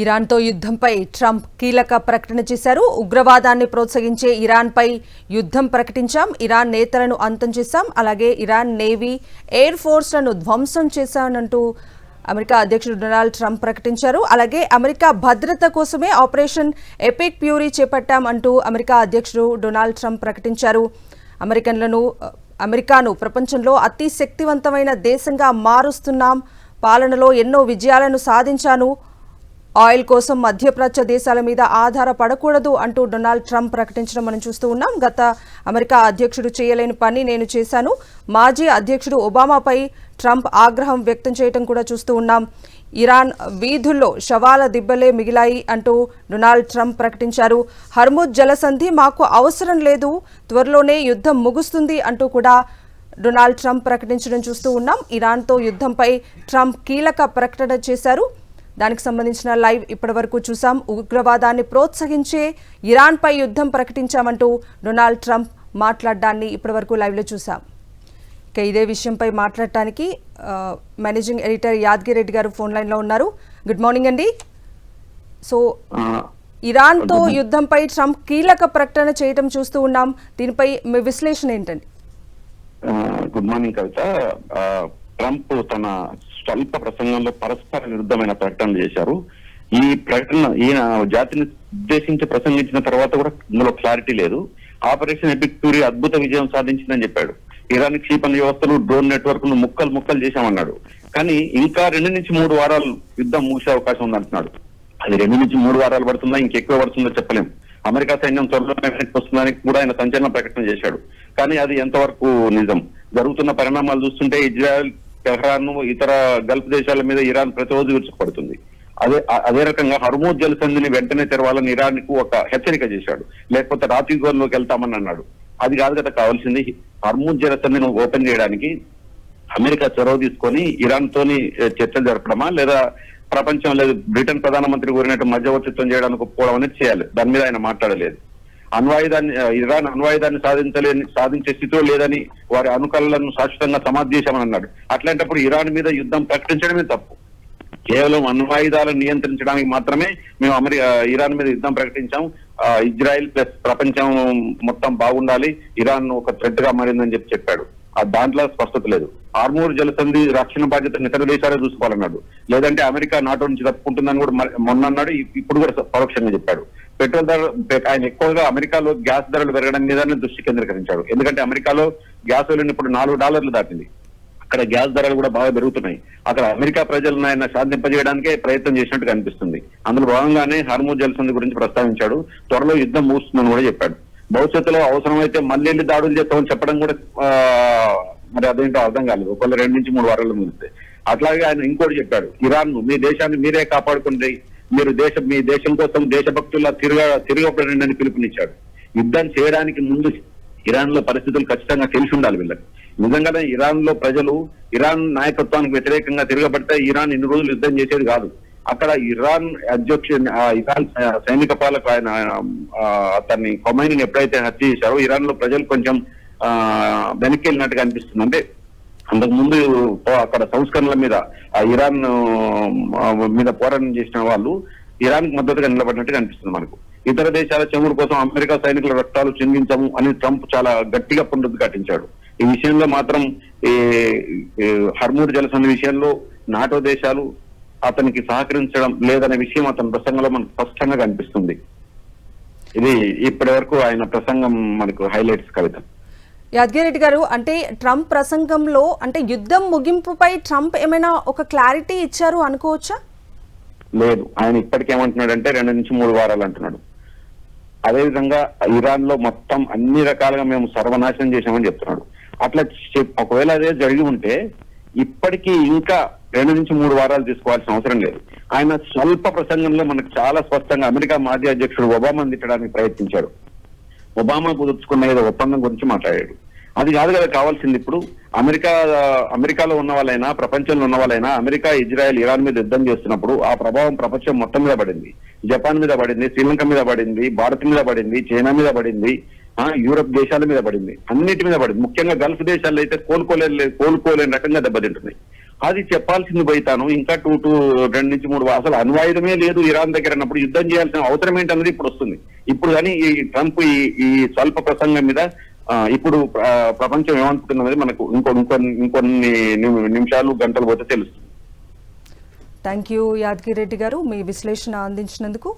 ఇరాన్తో యుద్ధంపై Trump కీలక ప్రకటన చేశారు. ఉగ్రవాదాన్ని ప్రోత్సహించే ఇరాన్పై యుద్ధం ప్రకటించాం, ఇరాన్ నేతలను అంతం చేశాం, అలాగే ఇరాన్ నేవీ, ఎయిర్ ఫోర్స్లను ధ్వంసం చేశానంటూ అమెరికా అధ్యక్షుడు డొనాల్డ్ ట్రంప్ ప్రకటించారు. అలాగే అమెరికా భద్రత కోసమే ఆపరేషన్ ఎపిక్ ఫ్యూరీ చేపట్టాం అంటూ అమెరికా అధ్యక్షుడు డొనాల్డ్ ట్రంప్ ప్రకటించారు. అమెరికాను ప్రపంచంలో అతి శక్తివంతమైన దేశంగా మారుస్తున్నాం, పాలనలో ఎన్నో విజయాలను సాధించాను, ఆయిల్ కోసం మధ్యప్రాచ్య దేశాల మీద ఆధారపడకూడదు అంటూ డొనాల్డ్ ట్రంప్ ప్రకటించడం మనం చూస్తూ ఉన్నాం. గత అమెరికా అధ్యక్షుడు చేయలేని పని నేను చేశాను, మాజీ అధ్యక్షుడు ఒబామాపై ట్రంప్ ఆగ్రహం వ్యక్తం చేయడం కూడా చూస్తూ ఉన్నాం. ఇరాన్ వీధుల్లో శవాల దిబ్బలే మిగిలాయి అంటూ డొనాల్డ్ ట్రంప్ ప్రకటించారు. హర్ముజ్ జలసంధి మాకు అవసరం లేదు, త్వరలోనే యుద్ధం ముగుస్తుంది అంటూ కూడా డొనాల్డ్ ట్రంప్ ప్రకటించడం చూస్తూ ఉన్నాం. ఇరాన్తో యుద్ధంపై ట్రంప్ కీలక ప్రకటన చేశారు. దానికి సంబంధించిన లైవ్ ఇప్పటివరకు చూసాం. ఉగ్రవాదాన్ని ప్రోత్సహించే ఇరాన్పై యుద్ధం ప్రకటించామంటూ డొనాల్డ్ ట్రంప్ మాట్లాడడాన్ని ఇప్పటివరకు లైవ్లో చూసాం. ఇక ఇదే విషయంపై మాట్లాడటానికి మేనేజింగ్ ఎడిటర్ యాదగిరి రెడ్డి గారు ఫోన్ లైన్లో ఉన్నారు. గుడ్ మార్నింగ్ అండి. సో ఇరాన్తో యుద్ధంపై ట్రంప్ కీలక ప్రకటన చేయడం చూస్తూ ఉన్నాం, దీనిపై మీ విశ్లేషణ ఏంటండి? గుడ్ మార్నింగ్ కవిత. ట్రంప్ తన స్వల్ప ప్రసంగంలో పరస్పర విరుద్ధమైన ప్రకటన చేశారు. ఈ ప్రకటన ఈయన జాతిని ఉద్దేశించి ప్రసంగించిన తర్వాత కూడా ఇందులో క్లారిటీ లేదు. ఆపరేషన్ ఎపిక్ ఫ్యూరీ అద్భుత విజయం సాధించిందని చెప్పాడు. ఇరాన్ క్షిపణి వ్యవస్థలు, డ్రోన్ నెట్వర్క్ ను ముక్కలు చేశామన్నాడు. కానీ ఇంకా 2 నుంచి 3 వారాలు యుద్ధం ముగిసే అవకాశం ఉందంటున్నాడు. అది 2 నుంచి 3 వారాలు పడుతుందా, ఇంకెక్కువ పడుతుందో చెప్పలేం. అమెరికా సైన్యం త్వరలో వెనక్కి వస్తుందని కూడా ఆయన సంచలన ప్రకటన చేశాడు. కానీ అది ఎంతవరకు నిజం? జరుగుతున్న పరిణామాలు చూస్తుంటే ఇజ్రాయెల్, టెహ్రాన్, ఇతర గల్ఫ్ దేశాల మీద ఇరాన్ ప్రతిరోజు విరుచుకుపడుతుంది. అదే రకంగా హర్మూజ్ జలసంధిని వెంటనే తెరవాలని ఇరాన్ కు ఒక హెచ్చరిక చేశాడు. లేకపోతే రాతి గోల్లోకి వెళ్తామని అన్నాడు. అది కాదు కదా కావాల్సింది. హర్మూజ్ జలసంధిని ఓపెన్ చేయడానికి అమెరికా చొరవ తీసుకొని ఇరాన్ తోని చర్చలు జరపడమా, లేదా ప్రపంచం లేదు బ్రిటన్ ప్రధానమంత్రి కోరినట్టు మధ్యవర్తిత్వం చేయడానికి ఒప్పుకోవడం అనేది చేయాలి. దాని మీద ఆయన మాట్లాడలేదు. ఇరాన్ అణ్వాయుధాన్ని సాధించే స్థితిలో లేదని వారి అనుకూలను శాశ్వతంగా సమాధి చేశామని అన్నాడు. అట్లాంటప్పుడు ఇరాన్ మీద యుద్ధం ప్రకటించడమే తప్పు. కేవలం అణ్వాయుధాలను నియంత్రించడానికి మాత్రమే మేము ఇరాన్ మీద యుద్ధం ప్రకటించాం. ఇజ్రాయెల్ ప్లస్ ప్రపంచం మొత్తం బాగుండాలి, ఇరాన్ ఒక థ్రెట్ గా మారిందని చెప్పాడు. దాంట్లో స్పష్టత లేదు. హార్మూజ్ జలసంధి రక్షణ బాధ్యతను ఇతర దేశాలే చూసుకోవాలన్నాడు. లేదంటే అమెరికా నాటో నుంచి తప్పుకుంటుందని కూడా మొన్న అన్నాడు. ఇప్పుడు కూడా పరోక్షంగా చెప్పాడు. పెట్రోల్ ధర, ఆయన ఎక్కువగా అమెరికాలో గ్యాస్ ధరలు పెరగడం మీదనే దృష్టి కేంద్రీకరించాడు. ఎందుకంటే అమెరికాలో గ్యాస్ ఓలిన్ ఇప్పుడు $4 దాటింది. అక్కడ గ్యాస్ ధరలు కూడా బాగా పెరుగుతున్నాయి. అక్కడ అమెరికా ప్రజలను ఆయన శాంతింపజేయడానికే ప్రయత్నం చేసినట్టు కనిపిస్తుంది. అందులో భాగంగానే హార్మూజ్ జలసంధి గురించి ప్రస్తావించాడు. త్వరలో యుద్ధం ముగుస్తుందని కూడా చెప్పాడు. భవిష్యత్తులో అవసరమైతే మళ్ళీ దాడులు చేస్తామని చెప్పడం కూడా మరి అదేంటో అర్థం కాలేదు. ఒకవేళ 2 నుంచి 3 వారాలు ముగిస్తే. అట్లాగే ఆయన ఇంకోటి చెప్పాడు, ఇరాన్ మీ దేశాన్ని మీరే కాపాడుకుంటే, మీరు మీ దేశం కోసం దేశభక్తుల్లా తిరగబడండి అని పిలుపునిచ్చాడు. యుద్ధం చేయడానికి ముందు ఇరాన్ లో పరిస్థితులు ఖచ్చితంగా తెలిసి ఉండాలి వీళ్ళకి. నిజంగానే ఇరాన్ లో ప్రజలు ఇరాన్ నాయకత్వానికి వ్యతిరేకంగా తిరగబడితే ఇరాన్ ఇన్ని రోజులు యుద్ధం చేసేది కాదు. అక్కడ ఇరాన్ ఇరాన్ సైనిక పాలక ఆయన అతన్ని ఖొమైనీని ఎప్పుడైతే హత్య చేశారో ఇరాన్ లో ప్రజలు కొంచెం వెనక్కి వెళ్ళినట్టుగా అనిపిస్తుంది. అంటే అంతకు ముందు అక్కడ సంస్కరణల మీద ఇరాన్ మీద పోరాటం చేసిన వాళ్ళు ఇరాన్ కు మద్దతుగా నిలబడినట్టుగా అనిపిస్తుంది మనకు. ఇతర దేశాల చెమురు కోసం అమెరికా సైనికుల రక్తాలు చిందించము అని ట్రంప్ చాలా గట్టిగా పునరుద్ఘాటించాడు. ఈ విషయంలో మాత్రం హర్మూజ్ జలసంధి విషయంలో నాటో దేశాలు అతనికి సహకరించడం లేదనే విషయం అతని ప్రసంగంలో మనకు స్పష్టంగా కనిపిస్తుంది. ఇది ఇప్పటి వరకు ఆయన ప్రసంగం మనకు హైలైట్స్ కవిత. యాదగిరెడ్డి గారు, అంటే ట్రంప్ ప్రసంగంలో అంటే యుద్ధం ముగింపుపై ట్రంప్ ఏమైనా ఒక క్లారిటీ ఇచ్చారు అనుకోవచ్చా? లేదు, ఆయన ఇప్పటికేమంటున్నాడంటే 2 నుంచి 3 వారాలు అంటున్నాడు. అదేవిధంగా ఇరాన్ లో మొత్తం అన్ని రకాలుగా మేము సర్వనాశనం చేశామని చెప్తున్నాడు. అట్లా ఒకవేళ అదే జరిగి ఉంటే ఇప్పటికీ ఇంకా 2 నుంచి 3 వారాలు తీసుకోవాల్సిన అవసరం లేదు. ఆయన స్వల్ప ప్రసంగంలో మనకు చాలా స్పష్టంగా అమెరికా మాజీ అధ్యక్షుడు ఒబామాను తిట్టడానికి ప్రయత్నించాడు. ఒబామా కుదుర్చుకున్న ఏదో ఒప్పందం గురించి మాట్లాడాడు. అది కాదు కదా కావాల్సింది. ఇప్పుడు అమెరికాలో ఉన్న వాళ్ళైనా, ప్రపంచంలో ఉన్న వాళ్ళైనా అమెరికా, ఇజ్రాయెల్, ఇరాన్ మీద యుద్ధం చేస్తున్నప్పుడు ఆ ప్రభావం ప్రపంచం మొత్తం మీద పడింది. జపాన్ మీద పడింది, శ్రీలంక మీద పడింది, భారత్ మీద పడింది, చైనా మీద పడింది, యూరప్ దేశాల మీద పడింది, అన్నిటి మీద పడింది. ముఖ్యంగా గల్ఫ్ దేశాల్లో అయితే కోలుకోలేని రకంగా దెబ్బతింటున్నాయి. అది చెప్పాల్సింది పోయితాను ఇంకా 2 నుంచి 3 అసలు అణ్వాయుధమే లేదు ఇరాన్ దగ్గర అన్నప్పుడు యుద్ధం చేయాల్సిన అవసరం ఏంటన్నది ఇప్పుడు వస్తుంది. ఇప్పుడు కానీ ఈ ట్రంప్ ఈ స్వల్ప ప్రసంగం మీద ఇప్పుడు ప్రపంచం ఏమనుకుంటున్నది మనకు ఇంకొన్ని నిమిషాలు గంటలు పోతే తెలుస్తుంది. థ్యాంక్ యూ యాదగిరి రెడ్డి గారు, మీ విశ్లేషణ అందించినందుకు.